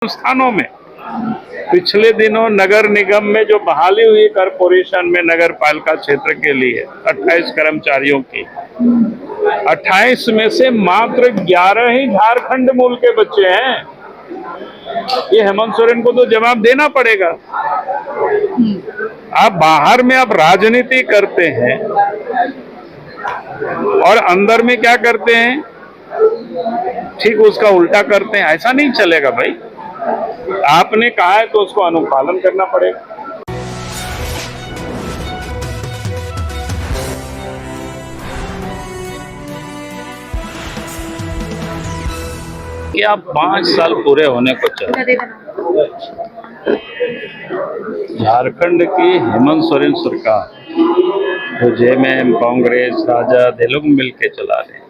संस्थानों में पिछले दिनों नगर निगम में जो बहाली हुई कॉरपोरेशन में नगर पालिका क्षेत्र के लिए 28 कर्मचारियों की, 28 में से मात्र 11 ही झारखंड मूल के बच्चे हैं। ये हेमंत सोरेन को तो जवाब देना पड़ेगा। आप बाहर में आप राजनीति करते हैं और अंदर में क्या करते हैं, ठीक उसका उल्टा करते हैं। ऐसा नहीं चलेगा भाई। आपने कहा है तो उसको अनुपालन करना पड़ेगा। कि आप 5 साल पूरे होने को चले, झारखंड की हेमंत सोरेन सरकार जो जेएमएम, कांग्रेस, राजद, ये लोग मिलके चला रहे हैं।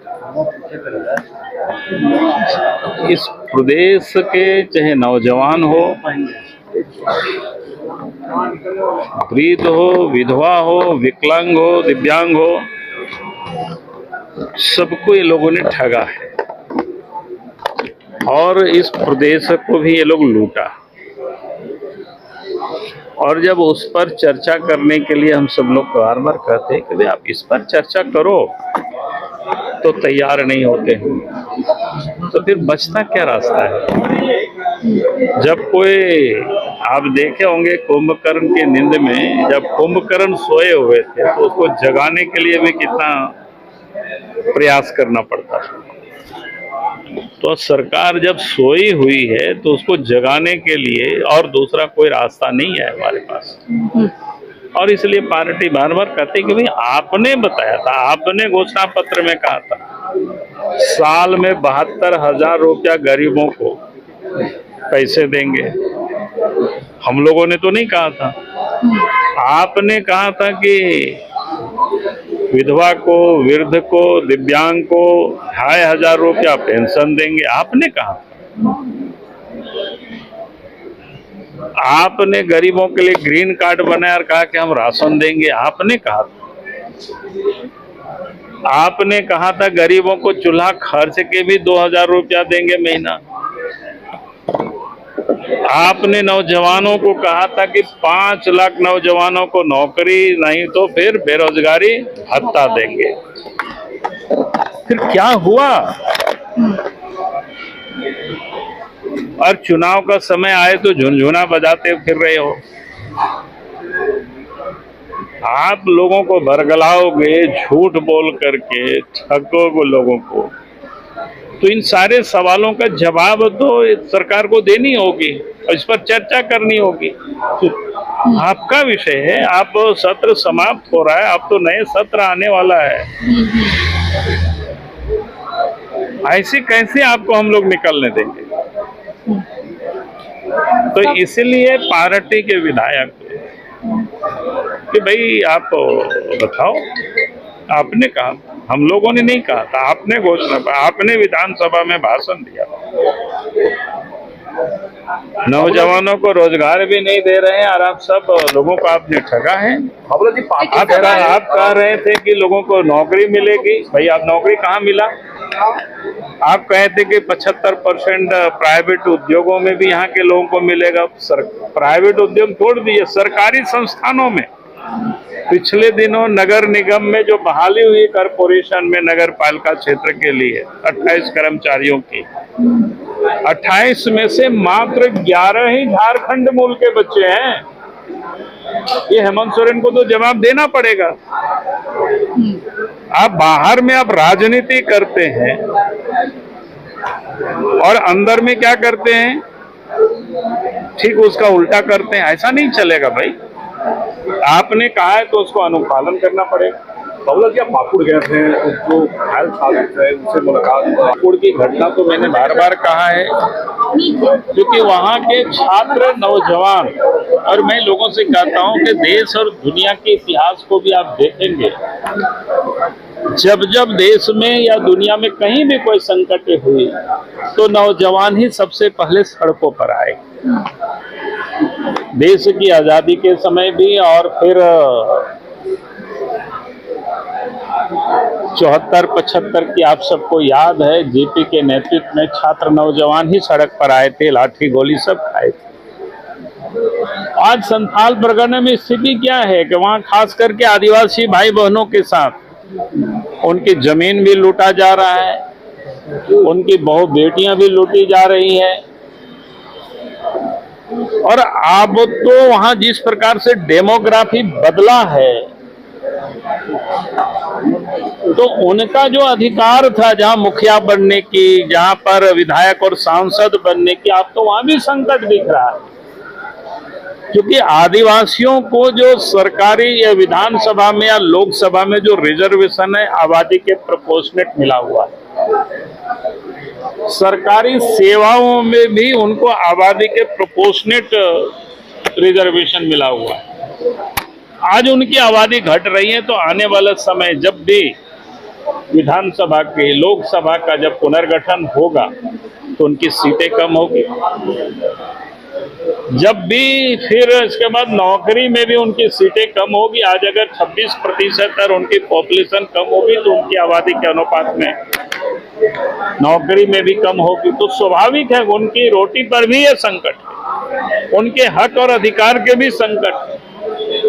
इस प्रदेश के चाहे नौजवान हो, वृद्ध हो, विधवा हो, विकलांग हो, दिव्यांग हो, सबको ये लोगों ने ठगा है और इस प्रदेश को भी ये लोग लूटा। और जब उस पर चर्चा करने के लिए हम सब लोग बार बार कहते हैं कि भाई आप इस पर चर्चा करो, तो तैयार नहीं होते हैं। तो फिर बचता क्या रास्ता है? जब कोई, आप देखे होंगे कुंभकर्ण की नींद में, जब कुंभकर्ण सोए हुए थे तो उसको जगाने के लिए भी कितना प्रयास करना पड़ता है। तो सरकार जब सोई हुई है तो उसको जगाने के लिए और दूसरा कोई रास्ता नहीं है हमारे पास। और इसलिए पार्टी बार बार कहती कि भाई आपने बताया था, आपने घोषणा पत्र में कहा था साल में 72,000 रुपया गरीबों को पैसे देंगे। हम लोगों ने तो नहीं कहा था। आपने कहा था कि विधवा को, वृद्ध को, दिव्यांग को 2,500 रुपया पेंशन देंगे। आपने कहा, आपने गरीबों के लिए ग्रीन कार्ड बनाया और कहा कि हम राशन देंगे। आपने कहा, आपने कहा था गरीबों को चूल्हा खर्च के भी 2,000 रुपया देंगे महीना। आपने नौजवानों को कहा था कि 5 लाख नौजवानों को नौकरी, नहीं तो फिर बेरोजगारी भत्ता देंगे। फिर क्या हुआ? और चुनाव का समय आए तो झुनझुना बजाते फिर रहे हो। आप लोगों को बरगलाओगे, झूठ बोल करके ठगोगे लोगों को, तो इन सारे सवालों का जवाब तो सरकार को देनी होगी और इस पर चर्चा करनी होगी। तो आपका विषय है, आप सत्र समाप्त हो रहा है, अब तो नए सत्र आने वाला है। ऐसे कैसे आपको हम लोग निकलने देंगे? तो इसलिए पार्टी के विधायक कि भाई आप बताओ, आपने कहा, हम लोगों ने नहीं कहा था, आपने घोषणा, आपने विधानसभा में भाषण दिया। नौजवानों को रोजगार भी नहीं दे रहे हैं और आप सब लोगों को आपने ठगा है। आप कह रहे थे कि लोगों को नौकरी मिलेगी, भाई आप नौकरी कहाँ मिला? आप कहे थे कि 75% प्राइवेट उद्योगों में भी यहाँ के लोगों को मिलेगा। प्राइवेट उद्योग छोड़ दिए, सरकारी संस्थानों में पिछले दिनों नगर निगम में जो बहाली हुई कॉरपोरेशन में नगर पालिका क्षेत्र के लिए 28 कर्मचारियों की, 28 में से मात्र 11 ही झारखंड मूल के बच्चे हैं। ये हेमंत सोरेन को तो जवाब देना पड़ेगा। आप बाहर में आप राजनीति करते हैं और अंदर में क्या करते हैं, ठीक उसका उल्टा करते हैं। ऐसा नहीं चलेगा भाई। आपने कहा है तो उसको अनुपालन करना पड़ेगा। बाबूलाल जी, आप पाकुड़ गए थे, जो घायल साबित है उनसे मुलाकात। पाकुड़ की घटना तो मैंने बार बार कहा है, क्योंकि वहाँ के छात्र, नौजवान, और मैं लोगों से कहता हूँ कि देश और दुनिया के इतिहास को भी आप देखेंगे, जब जब देश में या दुनिया में कहीं भी कोई संकट हुई तो नौजवान ही सबसे पहले सड़कों पर आए। देश की आजादी के समय भी और फिर 74-75 की आप सबको याद है, जेपी के नेतृत्व में छात्र नौजवान ही सड़क पर आए थे, लाठी गोली सब खाए थे। आज संथाल परगना में स्थिति क्या है कि वहां खास करके आदिवासी भाई बहनों के साथ उनकी जमीन भी लूटा जा रहा है, उनकी बहु बेटियां भी लूटी जा रही है। और अब तो वहां जिस प्रकार से डेमोग्राफी बदला है, तो उनका जो अधिकार था जहां मुखिया बनने की, जहां पर विधायक और सांसद बनने की, अब तो वहां भी संकट दिख रहा है। क्योंकि आदिवासियों को जो सरकारी या विधानसभा में या लोकसभा में जो रिजर्वेशन है, आबादी के प्रोपोर्शनेट मिला हुआ है। सरकारी सेवाओं में भी उनको आबादी के प्रोपोर्शनेट रिजर्वेशन मिला हुआ है। आज उनकी आबादी घट रही है, तो आने वाला समय जब भी विधानसभा के, लोकसभा का जब पुनर्गठन होगा, तो उनकी सीटें कम होगी। जब भी फिर इसके बाद नौकरी में भी उनकी सीटें कम होगी। आज अगर 26% और उनकी पॉपुलेशन कम होगी, तो उनकी आबादी के अनुपात में नौकरी में भी कम होगी। तो स्वाभाविक है उनकी रोटी पर भी यह संकट है, उनके हक और अधिकार के भी संकट है।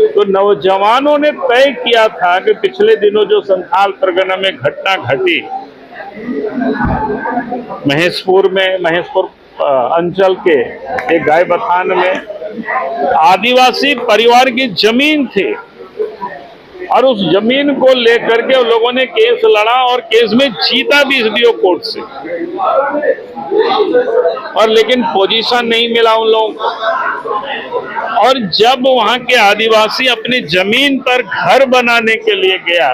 तो नौजवानों ने तय किया था कि पिछले दिनों जो संथाल परगना में घटना घटी, महेशपुर अंचल के एक गाय बथान में आदिवासी परिवार की जमीन थी, और उस जमीन को लेकर के लोगों ने केस लड़ा और केस में जीता भी एसडीओ कोर्ट से, और लेकिन पोजीशन नहीं मिला उन लोगों को। और जब वहां के आदिवासी अपनी जमीन पर घर बनाने के लिए गया,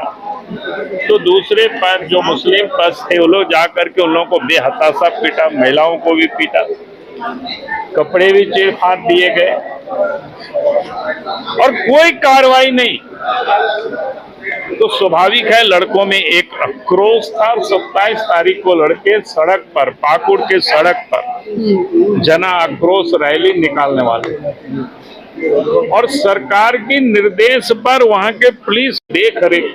तो दूसरे पर जो मुस्लिम पक्ष थे, वो लोग जाकर के उन लोगों को बेहताशा पीटा, महिलाओं को भी पीटा, कपड़े भी चीर फाड़ दिए गए, और कोई कार्रवाई नहीं। तो स्वाभाविक है लड़कों में एक आक्रोश था। 27 तारीख को लड़के सड़क पर, पाकुड़ के सड़क पर जना आक्रोश रैली निकालने वाले, और सरकार की निर्देश पर वहां के पुलिस देख रेख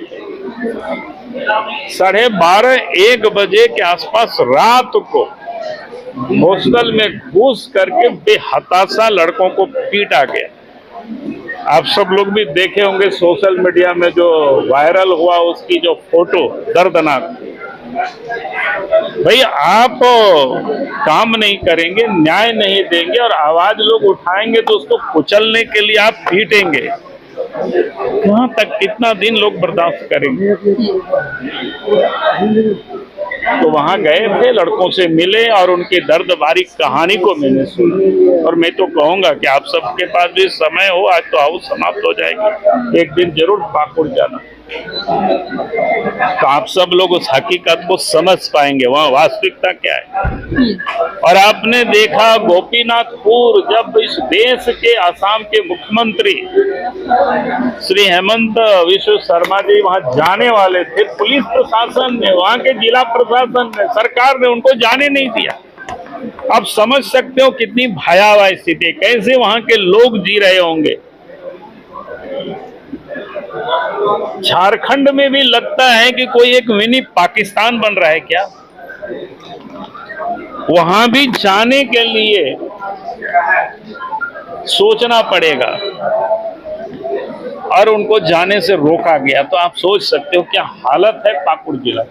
12:30-1 बजे के आसपास रात को हॉस्टल में घुस करके बेहताशा लड़कों को पीटा गया। आप सब लोग भी देखे होंगे सोशल मीडिया में जो वायरल हुआ, उसकी जो फोटो दर्दनाक। भाई आप काम नहीं करेंगे, न्याय नहीं देंगे और आवाज लोग उठाएंगे, तो उसको कुचलने के लिए आप पीटेंगे, कहां तक, कितना दिन लोग बर्दाश्त करेंगे। तो वहां गए थे, लड़कों से मिले और उनकी दर्द भरी कहानी को मैंने सुनी। और मैं तो कहूंगा कि आप सबके पास भी समय हो, आज तो हाउस समाप्त हो जाएगी, एक दिन जरूर पाकुड़ जाना, तो आप सब लोग उस हकीकत को समझ पाएंगे, वहाँ वास्तविकता क्या है। और आपने देखा गोपीनाथपुर, जब इस देश के असम के मुख्यमंत्री श्री हेमंत विश्व शर्मा जी वहां जाने वाले थे, पुलिस प्रशासन ने, वहां के जिला प्रशासन ने, सरकार ने उनको जाने नहीं दिया। आप समझ सकते हो कितनी भयावह स्थिति, कैसे वहां के लोग जी रहे होंगे। झारखंड में भी लगता है कि कोई एक मिनी पाकिस्तान बन रहा है क्या। वहां भी जाने के लिए सोचना पड़ेगा, और उनको जाने से रोका गया। तो आप सोच सकते हो क्या हालत है पाकुड़ जिला।